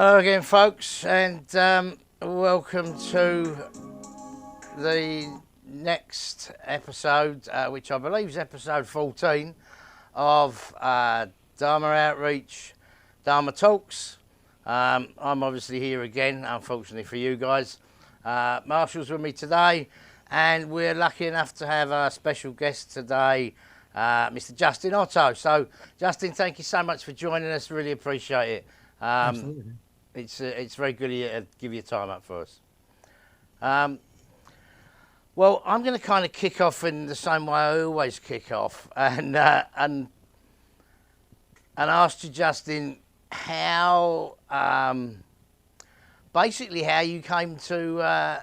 Hello again, folks, and welcome to the next episode, which I believe is episode 14 of Dharma Outreach, Dharma Talks. I'm obviously here again, unfortunately for you guys. Marshall's with me today, and we're lucky enough to have a special guest today, Mr. Justin Otto. So, Justin, thank you so much for joining us. Really appreciate it. Absolutely. It's very good of you to give your time up for us. Well, I'm going to kind of kick off in the same way I always kick off, and ask you, Justin, how basically how you came to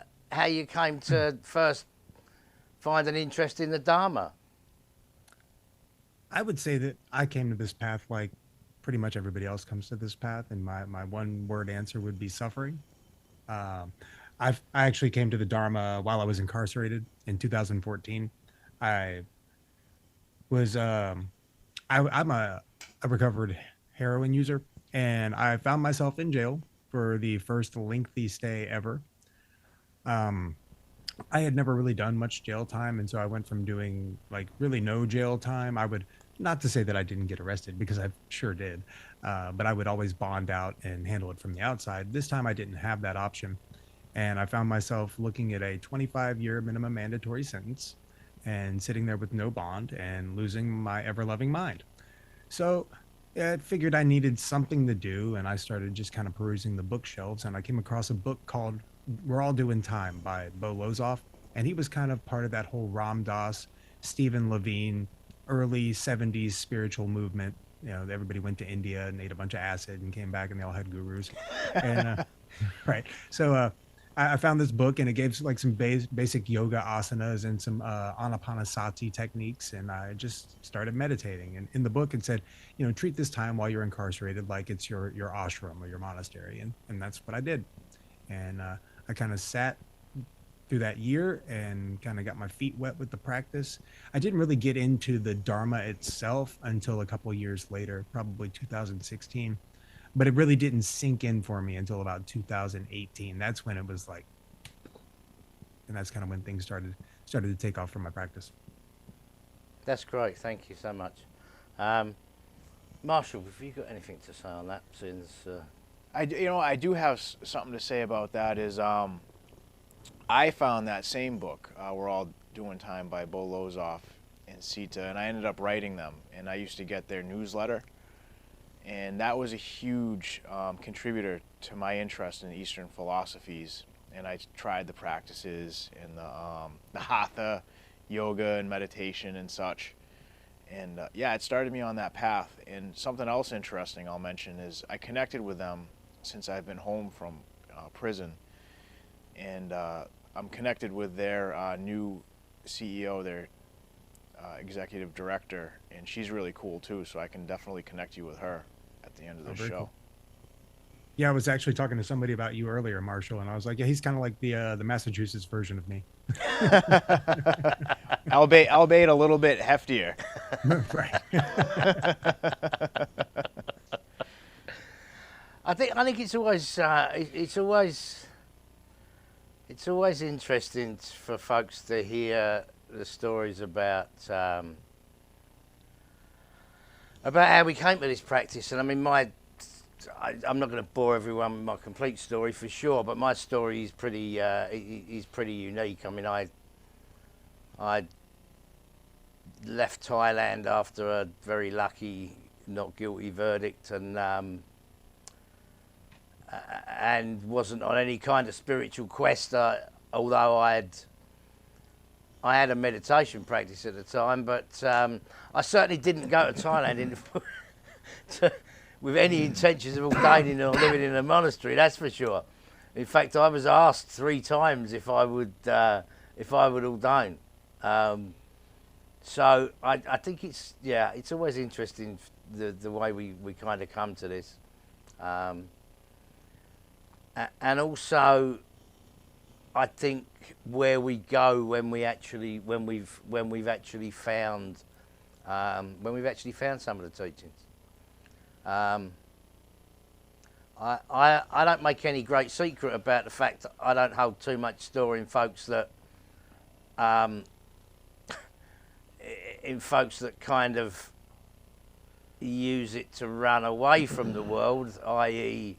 first find an interest in the Dharma. I would say that I came to this path like pretty much everybody else comes to this path, and my one word answer would be suffering. Um, I actually came to the Dharma while I was incarcerated in 2014. I was I'm a recovered heroin user, and I found myself in jail for the first lengthy stay ever. Um, I had never really done much jail time, and so I went from doing like really no jail time. I would not to say that I didn't get arrested because I sure did, but I would always bond out and handle it from the outside. This time I didn't have that option, and I found myself looking at a 25-year minimum mandatory sentence and sitting there with no bond and losing my ever loving mind. So I figured I needed something to do, and I started just kind of perusing the bookshelves, and I came across a book called "We're All Doing Time" by Bo Lozoff, and he was kind of part of that whole Ram Dass, Stephen Levine, early '70s spiritual movement. You know, everybody went to India and ate a bunch of acid and came back, and they all had gurus. And right, so I found this book, and it gave like some basic yoga asanas and some anapanasati techniques, and I just started meditating. And in the book, it said, you know, treat this time while you're incarcerated like it's your ashram or your monastery, and that's what I did. And I kind of sat through that year and kind of got my feet wet with the practice. I didn't really get into the Dharma itself until a couple years later, probably 2016, but it really didn't sink in for me until about 2018. That's when it was like, and that's kind of when things started to take off for my practice. That's great. Thank you so much. Um, Marshall, have you got anything to say on that? Since I do have something to say about that. Is I found that same book, We're All Doing Time by Bo Lozoff and Sita, and I ended up writing them. And I used to get their newsletter, and that was a huge contributor to my interest in Eastern philosophies. And I tried the practices and the hatha, yoga, and meditation and such. And yeah, it started me on that path. And something else interesting I'll mention is I connected with them since I've been home from prison, and I'm connected with their new CEO, their executive director, and she's really cool too. So I can definitely connect you with her at the end of Oh, the very show. cool. Yeah, I was actually talking to somebody about you earlier, Marshall, and I was like, yeah, he's kind of like the Massachusetts version of me. Albeit a little bit heftier. Right. I think it's always interesting for folks to hear the stories about how we came to this practice. And I mean, I'm not going to bore everyone with my complete story for sure, but my story is pretty unique. I mean, I left Thailand after a very lucky not guilty verdict, and wasn't on any kind of spiritual quest. Although I had a meditation practice at the time, but I certainly didn't go to Thailand to, with any intentions of ordaining or living in a monastery. That's for sure. In fact, I was asked 3 times if I would ordain. So I think it's always interesting the way we kind of come to this. And also, I think where we go when we've actually found some of the teachings. I don't make any great secret about the fact that I don't hold too much store in folks that kind of use it to run away from the world, i.e.,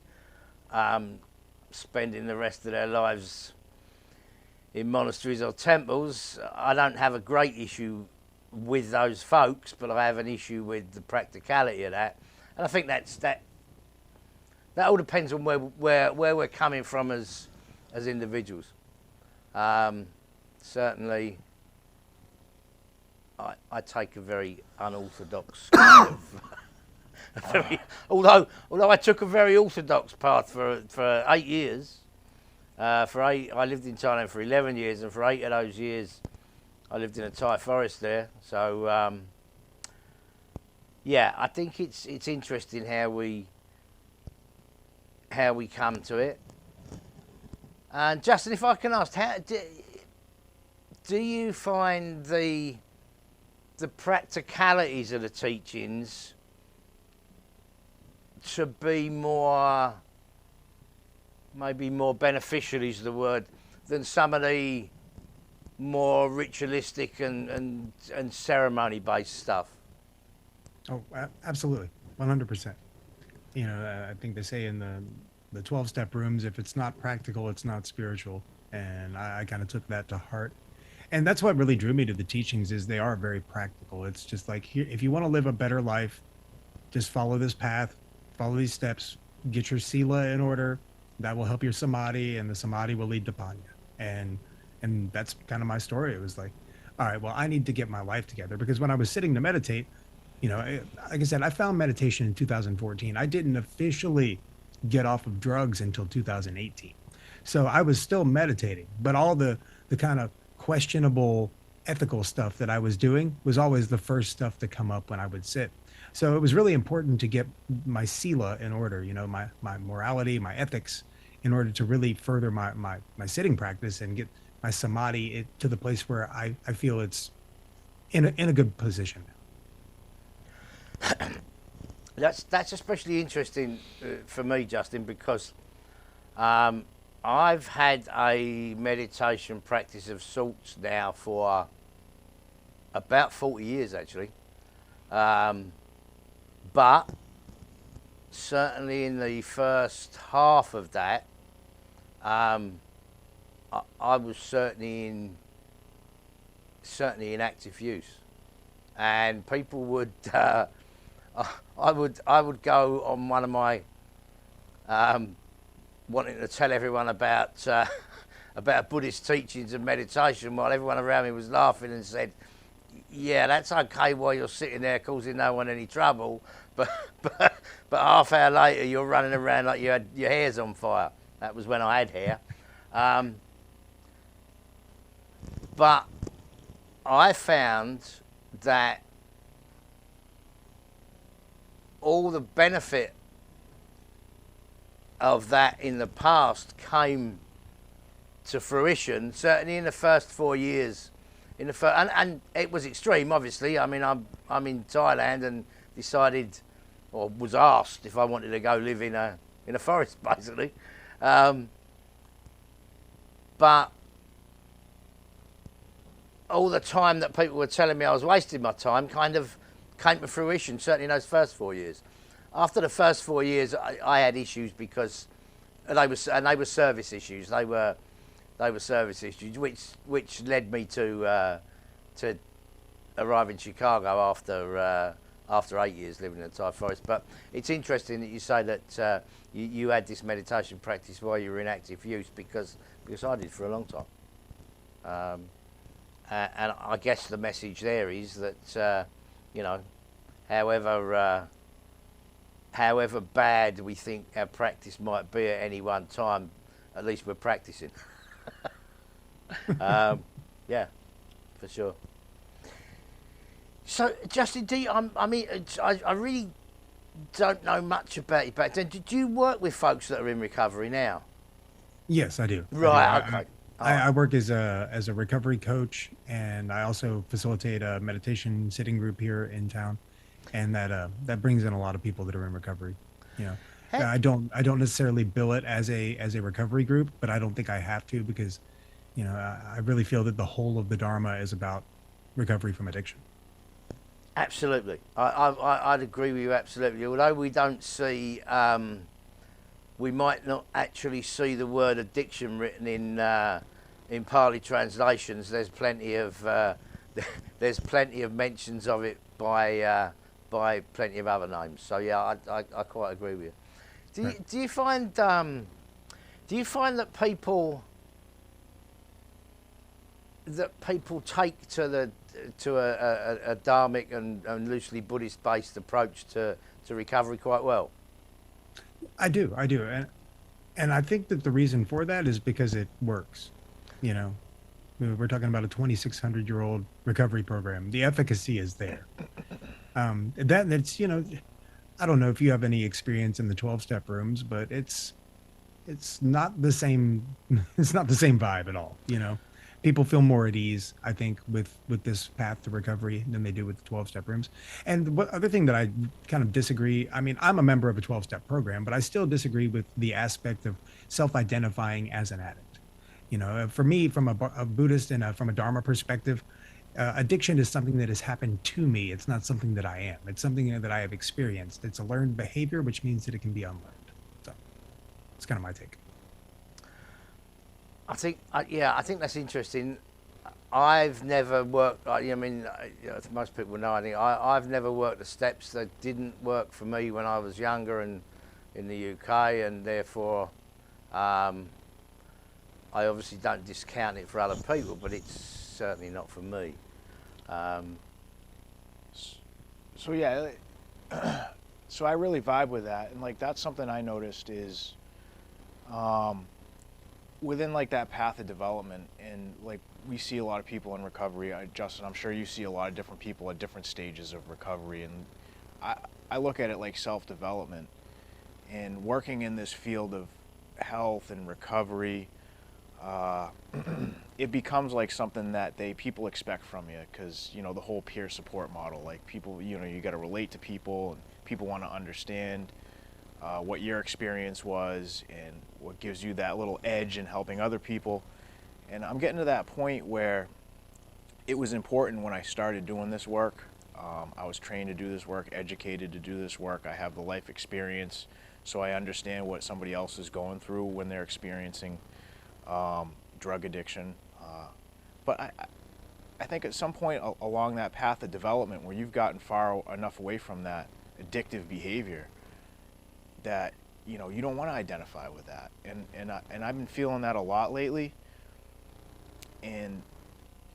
spending the rest of their lives in monasteries or temples. I don't have a great issue with those folks, but I have an issue with the practicality of that, and I think that all depends on where we're coming from as individuals. Certainly, I take a very unorthodox kind of although I took a very orthodox path for 8 years. I lived in Thailand for 11 years, and for 8 of those years, I lived in a Thai forest there. So, yeah, I think it's interesting how we come to it. And Justin, if I can ask, how do you find the practicalities of the teachings to be maybe more beneficial is the word, than some of the more ritualistic and ceremony based stuff? Oh, absolutely, 100%. You know, I think they say in the 12-step rooms, if it's not practical, it's not spiritual, and I kind of took that to heart. And that's what really drew me to the teachings, is they are very practical. It's just like, here, if you want to live a better life, just follow this path, follow these steps, get your sila in order. That will help your samadhi, and the samadhi will lead to panya. And that's kind of my story. It was like, all right, well, I need to get my life together, because when I was sitting to meditate, you know, like I said, I found meditation in 2014. I didn't officially get off of drugs until 2018. So I was still meditating, but all the kind of questionable ethical stuff that I was doing was always the first stuff to come up when I would sit. So it was really important to get my sila in order, you know, my morality, my ethics, in order to really further my sitting practice and get my samadhi to the place where I feel it's in a good position. That's especially interesting for me, Justin, because I've had a meditation practice of sorts now for about 40 years, actually. But certainly in the first half of that, I was certainly in active use, and people would. I would go on one of my wanting to tell everyone about Buddhist teachings and meditation, while everyone around me was laughing and said, "Yeah, that's okay while you're sitting there causing no one any trouble, but half hour later you're running around like you had your hair's on fire." That was when I had hair. But I found that all the benefit of that in the past came to fruition, certainly in the first 4 years. And it was extreme, obviously. I mean, I'm in Thailand and decided, or was asked, if I wanted to go live in a forest, basically. But all the time that people were telling me I was wasting my time kind of came to fruition, certainly in those first 4 years. After the first 4 years, I had issues because they were service issues. They were service issues, which led me to arrive in Chicago after 8 years living in the Thai forest. But it's interesting that you say that you had this meditation practice while you were in active use, because I did for a long time. And I guess the message there is that you know, however bad we think our practice might be at any one time, at least we're practicing. Yeah, for sure. So, Justin, I really don't know much about you back then. Did you work with folks that are in recovery now? Yes, I do. Right. Okay. I work as a recovery coach, and I also facilitate a meditation sitting group here in town, and that brings in a lot of people that are in recovery, you know. He- I don't necessarily bill it as a recovery group, but I don't think I have to because, I really feel that the whole of the Dharma is about recovery from addiction. Absolutely, I'd agree with you absolutely. Although we don't see, we might not actually see the word addiction written in Pali translations. There's plenty of there's plenty of mentions of it by plenty of other names. So yeah, I quite agree with you. Right. Do you find that people take to a dharmic and loosely Buddhist based approach to recovery quite well? I do, and I think that the reason for that is because it works. You know, we're talking about a 2,600-year-old recovery program. The efficacy is there. That's I don't know if you have any experience in the 12-step rooms, but it's not the same. It's not the same vibe at all. People feel more at ease, I think, with this path to recovery than they do with the 12-step rooms. And what other thing that I kind of disagree, I mean, I'm a member of a 12-step program, but I still disagree with the aspect of self-identifying as an addict. For me, from a Buddhist and from a Dharma perspective, addiction is something that has happened to me. It's not something that I am. It's something that I have experienced. It's a learned behavior, which means that it can be unlearned. So it's kind of my take. I think that's interesting. I've never worked. I mean, most people know. I think I've never worked the steps. That didn't work for me when I was younger and in the UK, and therefore, I obviously don't discount it for other people, but it's certainly not for me. So yeah, so I really vibe with that, and like that's something I noticed is. Within like that path of development, and like we see a lot of people in recovery. Justin, I'm sure you see a lot of different people at different stages of recovery, and I look at it like self-development and working in this field of health and recovery. It becomes like something that people expect from you because the whole peer support model. Like people, you got to relate to people, and people want to understand what your experience was and what gives you that little edge in helping other people. And I'm getting to that point where it was important when I started doing this work. I was trained to do this work, educated to do this work. I have the life experience, so I understand what somebody else is going through when they're experiencing drug addiction. But I think at some point along that path of development where you've gotten far enough away from that addictive behavior, that you don't want to identify with that, and I've been feeling that a lot lately, and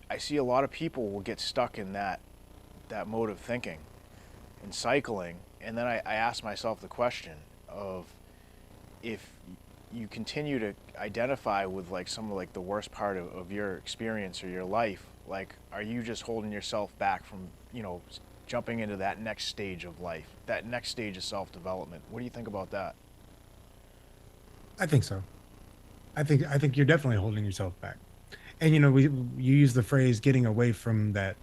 I see a lot of people will get stuck in that mode of thinking and cycling, and then I ask myself the question of if you continue to identify with like some of like the worst part of your experience or your life, like are you just holding yourself back from jumping into that next stage of life, that next stage of self-development? What do you think about that? I think so. I think you're definitely holding yourself back. And you use the phrase getting away from the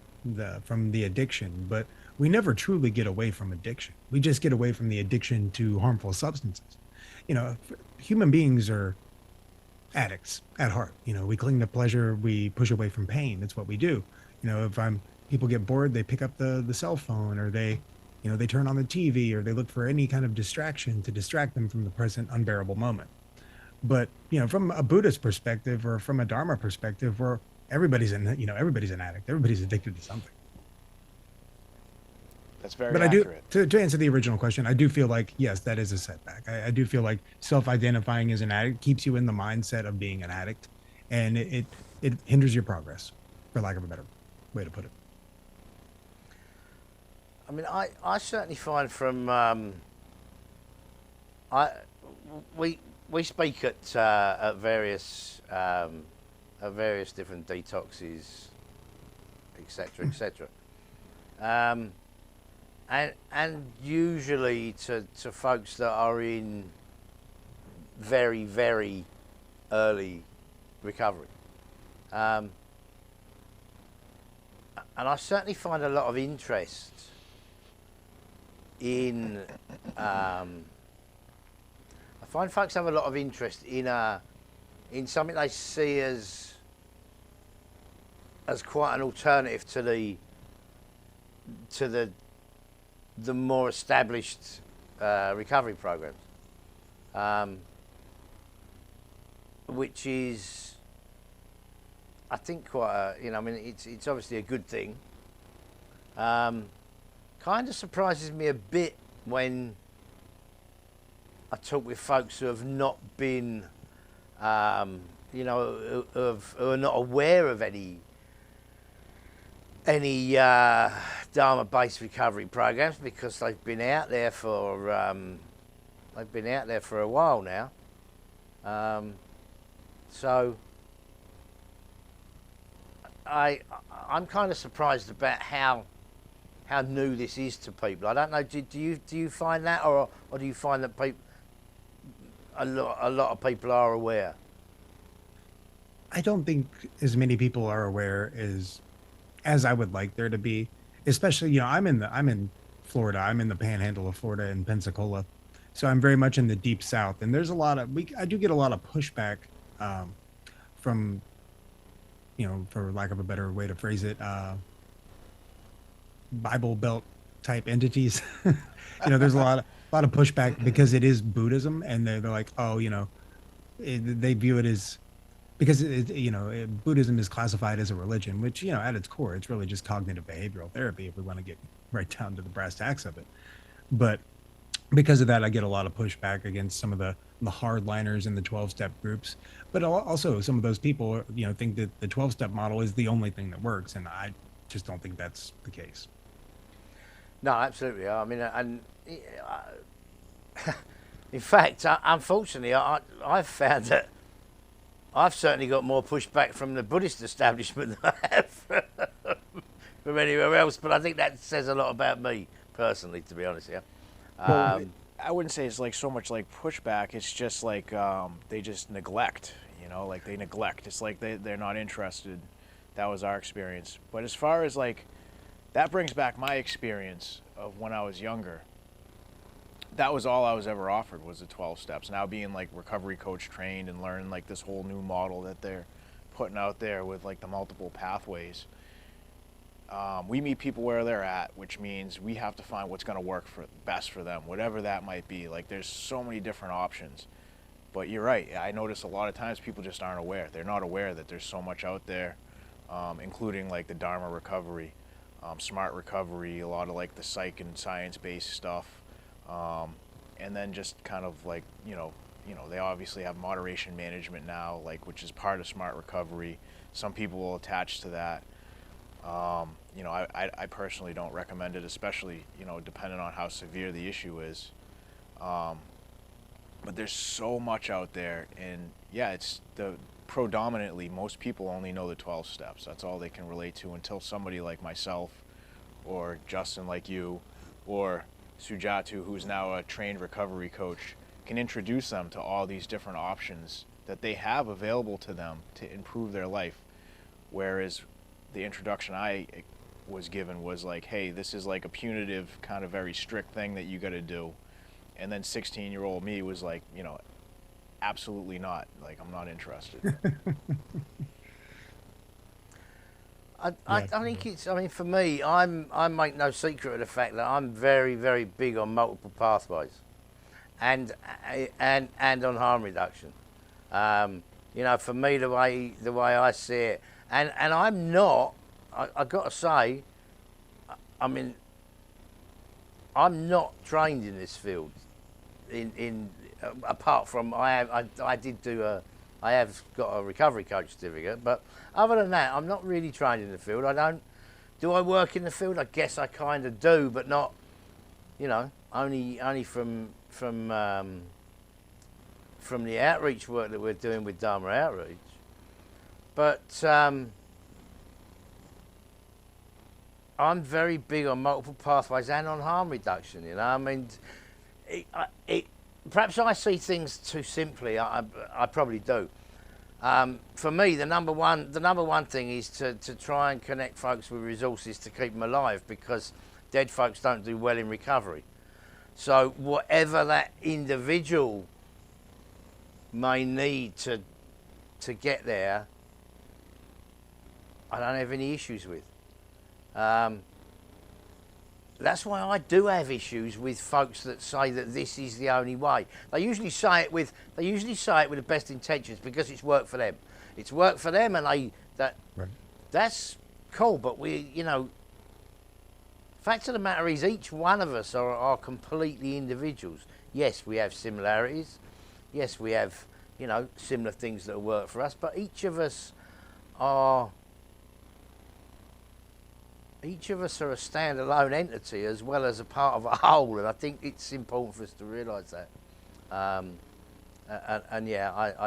addiction, but we never truly get away from addiction. We just get away from the addiction to harmful substances. Human beings are addicts at heart. We cling to pleasure, we push away from pain. That's what we do. If people get bored, they pick up the cell phone, or they turn on the TV, or they look for any kind of distraction to distract them from the present unbearable moment. But from a Buddhist perspective or from a Dharma perspective, where everybody's an addict, everybody's addicted to something. That's very But accurate. I do, to answer the original question, I do feel like, yes, that is a setback. I do feel like self-identifying as an addict keeps you in the mindset of being an addict, and it hinders your progress, for lack of a better way to put it. I mean, I certainly find from we speak at various different detoxes, etc., etc. And usually to folks that are in very, very early recovery. And I certainly find a lot of interest in find folks have a lot of interest in something they see as quite an alternative to the more established recovery programs, which is, I think, quite a, I mean, it's obviously a good thing. Kind of surprises me a bit when I talk with folks who have not been, who are not aware of any Dharma-based recovery programs, because they've been out there for a while now. So I'm kind of surprised about how new this is to people. I don't know. Do you find that, or do you find that a lot of people are aware? I don't think as many people are aware as I would like there to be. Especially, I'm in Florida. I'm in the panhandle of Florida in Pensacola, so I'm very much in the deep south. And there's I do get a lot of pushback from, for lack of a better way to phrase it, Bible Belt type entities. There's a lot of pushback because it is Buddhism, and they're like, oh, they view it as, because Buddhism is classified as a religion, which, at its core, it's really just cognitive behavioral therapy, if we want to get right down to the brass tacks of it. But because of that, I get a lot of pushback against some of the hardliners in the 12-step groups. But also some of those people, think that the 12-step model is the only thing that works, and I just don't think that's the case. No, absolutely. I mean, and in fact, unfortunately, I've found that I've certainly got more pushback from the Buddhist establishment than I have from anywhere else. But I think that says a lot about me personally, to be honest. Yeah. Well, I wouldn't say it's like so much like pushback. It's just like they just neglect. Like they neglect. It's like they're not interested. That was our experience. But as far as like, that brings back my experience of when I was younger. That was all I was ever offered, was the 12 steps. Now being like recovery coach trained and learning like this whole new model that they're putting out there with like the multiple pathways. We meet people where they're at, which means we have to find what's going to work best for them, whatever that might be. Like there's so many different options. But you're right. I notice a lot of times people just aren't aware. They're not aware that there's so much out there, including like the Dharma recovery, smart recovery, a lot of like the psych and science-based stuff. And then just kind of like, they obviously have moderation management now, like, which is part of smart recovery. Some people will attach to that. I personally don't recommend it, especially, depending on how severe the issue is. But there's so much out there, and yeah, it's predominantly most people only know the 12 steps. That's all they can relate to, until somebody like myself or Justin like you or Sujatu, who's now a trained recovery coach, can introduce them to all these different options that they have available to them to improve their life. Whereas the introduction I was given was like, hey, this is like a punitive, kind of very strict thing that you got to do. And then 16-year-old me was like, absolutely not. Like, I'm not interested. I think it's, for me, I make no secret of the fact that I'm very, very big on multiple pathways and on harm reduction. For me, the way I see it, and I'm not, I got to say, I'm not trained in this field. Apart from I have got a recovery coach certificate, but other than that, I'm not really trained in the field. Do I work in the field? I guess I kind of do, but not, only from the outreach work that we're doing with Dharma Outreach. But I'm very big on multiple pathways and on harm reduction. Perhaps I see things too simply. I probably do. For me, the number one thing is to try and connect folks with resources to keep them alive, because dead folks don't do well in recovery. So whatever that individual may need to get there, I don't have any issues with. That's why I do have issues with folks that say that this is the only way. They usually say it with the best intentions because it's worked for them. It's worked for them, and that's cool. But fact of the matter is, each one of us are completely individuals. Yes, we have similarities. Yes, we have similar things that work for us. But each of us are a standalone entity as well as a part of a whole, and I think it's important for us to realise that. I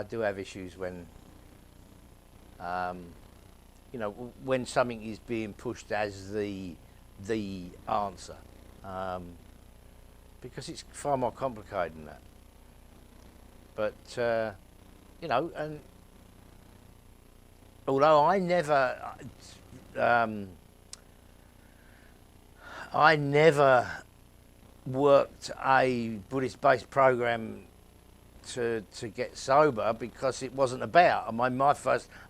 do have issues when, when something is being pushed as the answer, because it's far more complicated than that. But and although I never worked a Buddhist-based program to get sober because it wasn't about.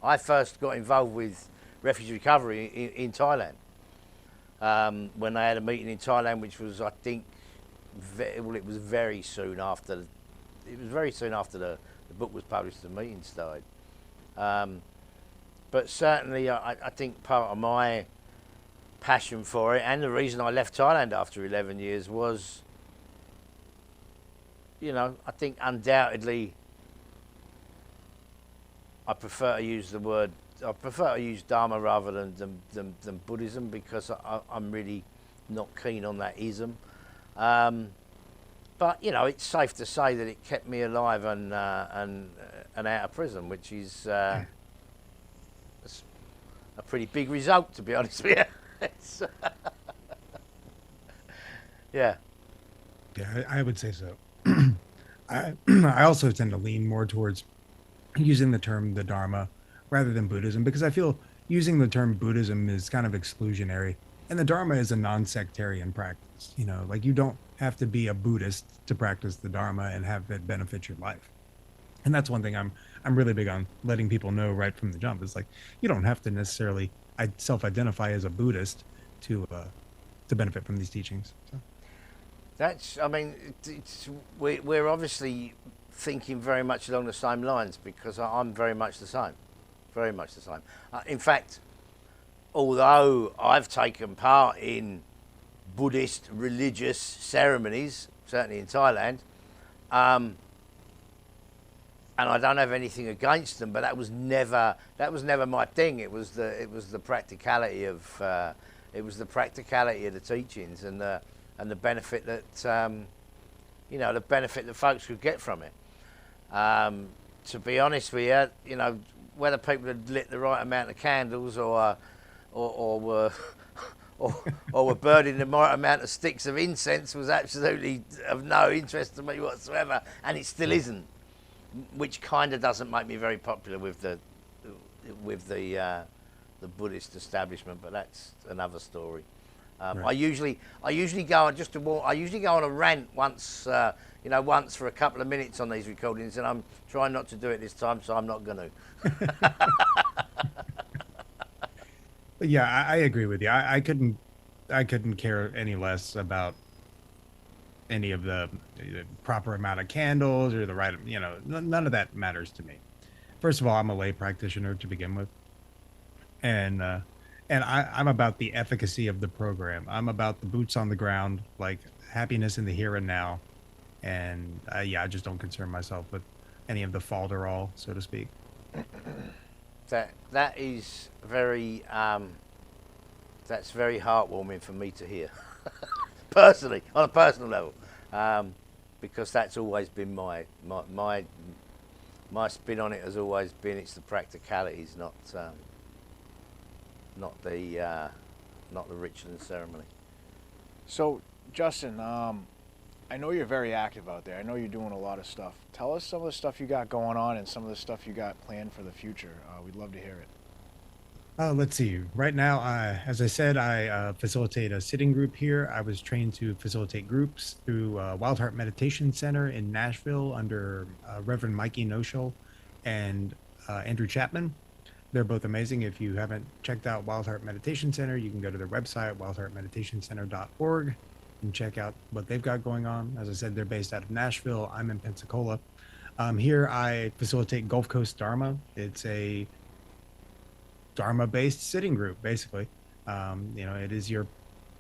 I first got involved with refugee recovery in Thailand when they had a meeting in Thailand, which was, I think, it was very soon after. It was very soon after the book was published. The meeting started, but certainly I think part of my passion for it, and the reason I left Thailand after 11 years was, I think undoubtedly I prefer to use Dharma rather than Buddhism, because I'm really not keen on that ism. But it's safe to say that it kept me alive and out of prison, which is a pretty big result, to be honest with you. Yeah, I would say so. I also tend to lean more towards using the term the Dharma rather than Buddhism, because I feel using the term Buddhism is kind of exclusionary, and the Dharma is a non-sectarian practice. Like, you don't have to be a Buddhist to practice the Dharma and have it benefit your life. And that's one thing I'm really big on letting people know right from the jump. Is like, you don't have to necessarily self-identify as a Buddhist to benefit from these teachings. So. We're obviously thinking very much along the same lines, because I'm very much the same. In fact, although I've taken part in Buddhist religious ceremonies, certainly in Thailand, and I don't have anything against them, but that was never my thing. It was the practicality of the teachings and the benefit that the benefit that folks could get from it. To be honest with you, whether people had lit the right amount of candles or were burning the right amount of sticks of incense was absolutely of no interest to me whatsoever, and it still isn't. Which kind of doesn't make me very popular with the Buddhist establishment, but that's another story. Right. I usually go on a rant once for a couple of minutes on these recordings, and I'm trying not to do it this time, so I'm not going to. Yeah, I agree with you. I couldn't care any less about any of the proper amount of candles or the right, none of that matters to me. First of all, I'm a lay practitioner to begin with, and I'm about the efficacy of the program. I'm about the boots on the ground, like happiness in the here and now, and I just don't concern myself with any of the falderall, so to speak. That is very that's very heartwarming for me to hear. Personally, on a personal level, because that's always been my spin on it has always been it's the practicalities, not the ritual and ceremony. So, Justin, I know you're very active out there. I know you're doing a lot of stuff. Tell us some of the stuff you got going on and some of the stuff you got planned for the future. We'd love to hear it. Let's see. Right now, as I said, I facilitate a sitting group here. I was trained to facilitate groups through Wild Heart Meditation Center in Nashville under Reverend Mikey Noshel and Andrew Chapman. They're both amazing. If you haven't checked out Wild Heart Meditation Center, you can go to their website, wildheartmeditationcenter.org, and check out what they've got going on. As I said, they're based out of Nashville. I'm in Pensacola. Here, I facilitate Gulf Coast Dharma. It's a Dharma-based sitting group, basically. It is your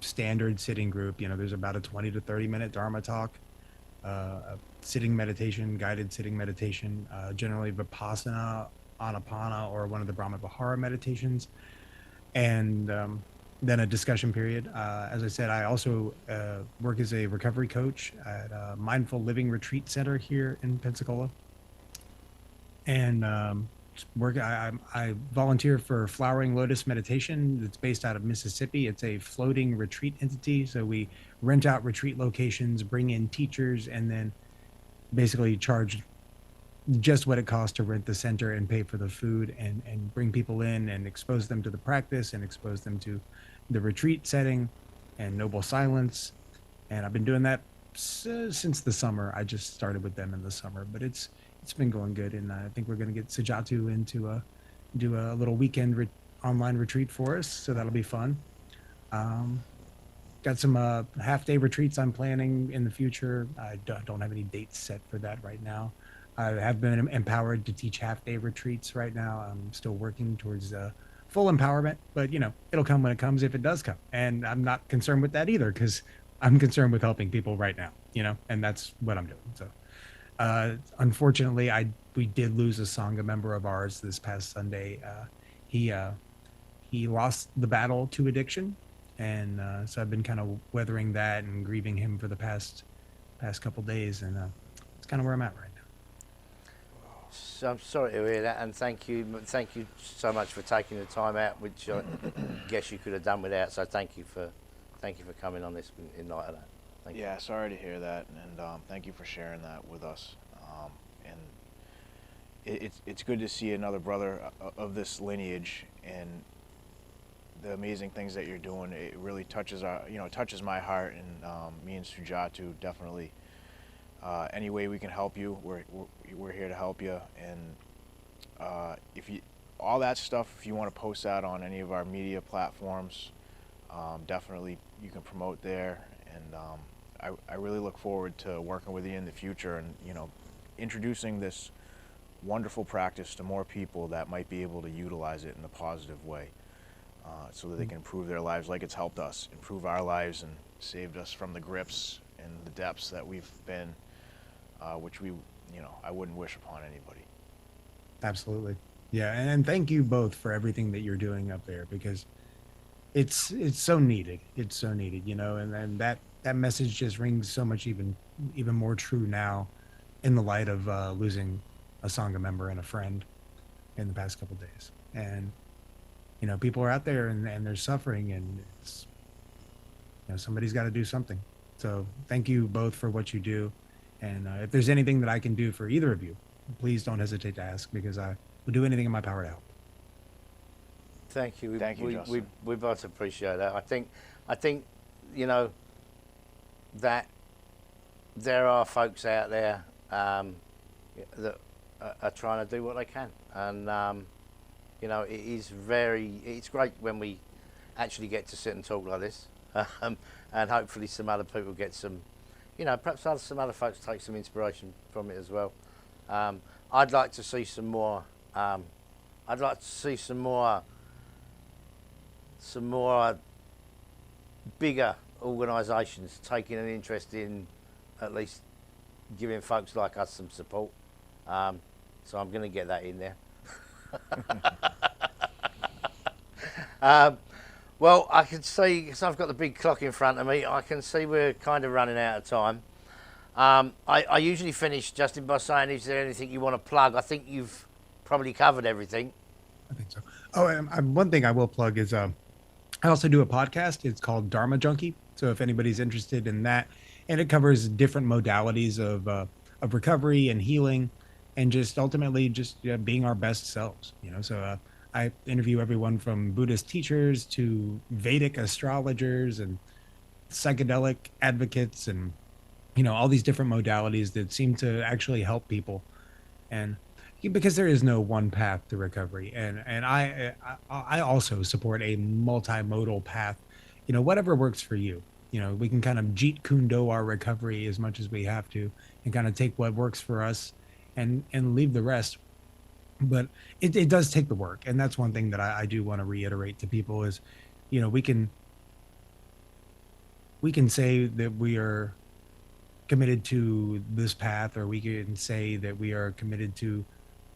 standard sitting group. There's about a 20 to 30-minute Dharma talk, a sitting meditation, guided sitting meditation, generally Vipassana, Anapana, or one of the Brahma Vihara meditations, and then a discussion period. As I said, I also work as a recovery coach at a Mindful Living Retreat Center here in Pensacola. And I volunteer for Flowering Lotus Meditation. That's based out of Mississippi. It's a floating retreat entity. So we rent out retreat locations, bring in teachers, and then basically charge just what it costs to rent the center and pay for the food, and bring people in and expose them to the practice and expose them to the retreat setting and noble silence. And I've been doing that since the summer. I just started with them in the summer, but it's been going good. And I think we're going to get Sujatu in to do a little weekend online retreat for us. So that'll be fun. Got some half-day retreats I'm planning in the future. I don't have any dates set for that right now. I have been empowered to teach half-day retreats right now. I'm still working towards full empowerment, but it'll come when it comes, if it does come. And I'm not concerned with that either, because I'm concerned with helping people right now, and that's what I'm doing. So unfortunately, we did lose a Sangha member of ours this past Sunday. He lost the battle to addiction, and so I've been kind of weathering that and grieving him for the past couple days, and it's kind of where I'm at right now. So I'm sorry to hear that, and thank you so much for taking the time out, which I guess you could have done without. So thank you for coming on this in light of that. Thank you. Yeah, sorry to hear that, and thank you for sharing that with us. And it's good to see another brother of this lineage, and the amazing things that you're doing. It really touches touches my heart, and me and Sujatu definitely. Any way we can help you, we're here to help you. And if you all that stuff, if you want to post that on any of our media platforms, definitely you can promote there. And I really look forward to working with you in the future, and introducing this wonderful practice to more people that might be able to utilize it in a positive way, so that they can improve their lives like it's helped us improve our lives and saved us from the grips and the depths that we've been. Which I wouldn't wish upon anybody. Absolutely. Yeah. And thank you both for everything that you're doing up there, because it's so needed. It's so needed, and that message just rings so much even more true now in the light of losing a Sangha member and a friend in the past couple of days. And, people are out there and they're suffering, and it's, somebody's got to do something. So thank you both for what you do. And if there's anything that I can do for either of you, please don't hesitate to ask, because I will do anything in my power to help. Thank you. Thank you, Justin. We both appreciate that. I think that there are folks out there that are trying to do what they can, and it's great when we actually get to sit and talk like this, and hopefully some other people get some. Perhaps some other folks take some inspiration from it as well. I'd like to see some more. I'd like to see some more bigger organisations taking an interest in at least giving folks like us some support. So I'm going to get that in there. Well, I can see, because I've got the big clock in front of me, I can see we're kind of running out of time. I usually finish, Justin, by saying, is there anything you want to plug? I think you've probably covered everything. I think so. Oh, and one thing I will plug is I also do a podcast. It's called Dharma Junkie. So if anybody's interested in that, and it covers different modalities of recovery and healing, and just ultimately just being our best selves. So I interview everyone from Buddhist teachers to Vedic astrologers and psychedelic advocates, and all these different modalities that seem to actually help people. And because there is no one path to recovery, and I also support a multimodal path. Whatever works for you. We can kind of Jeet Kune Do our recovery as much as we have to, and kind of take what works for us, and leave the rest. But it does take the work, and that's one thing that I do want to reiterate to people is, we can say that we are committed to this path, or we can say that we are committed to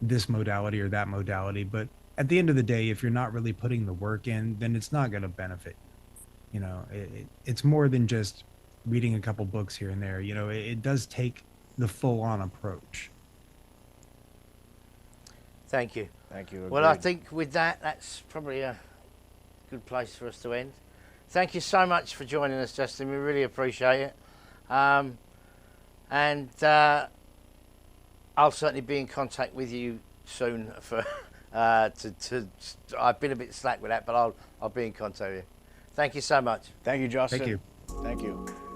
this modality or that modality, but at the end of the day, if you're not really putting the work in, then it's not going to benefit. It's more than just reading a couple books here and there. It does take the full-on approach. Thank you. Thank you. Well, I Agreed. think with that, that's probably a good place for us to end. Thank you so much for joining us, Justin. We really appreciate it. And I'll certainly be in contact with you soon. For I've been a bit slack with that, but I'll be in contact with you. Thank you so much. Thank you, Justin. Thank you. Thank you.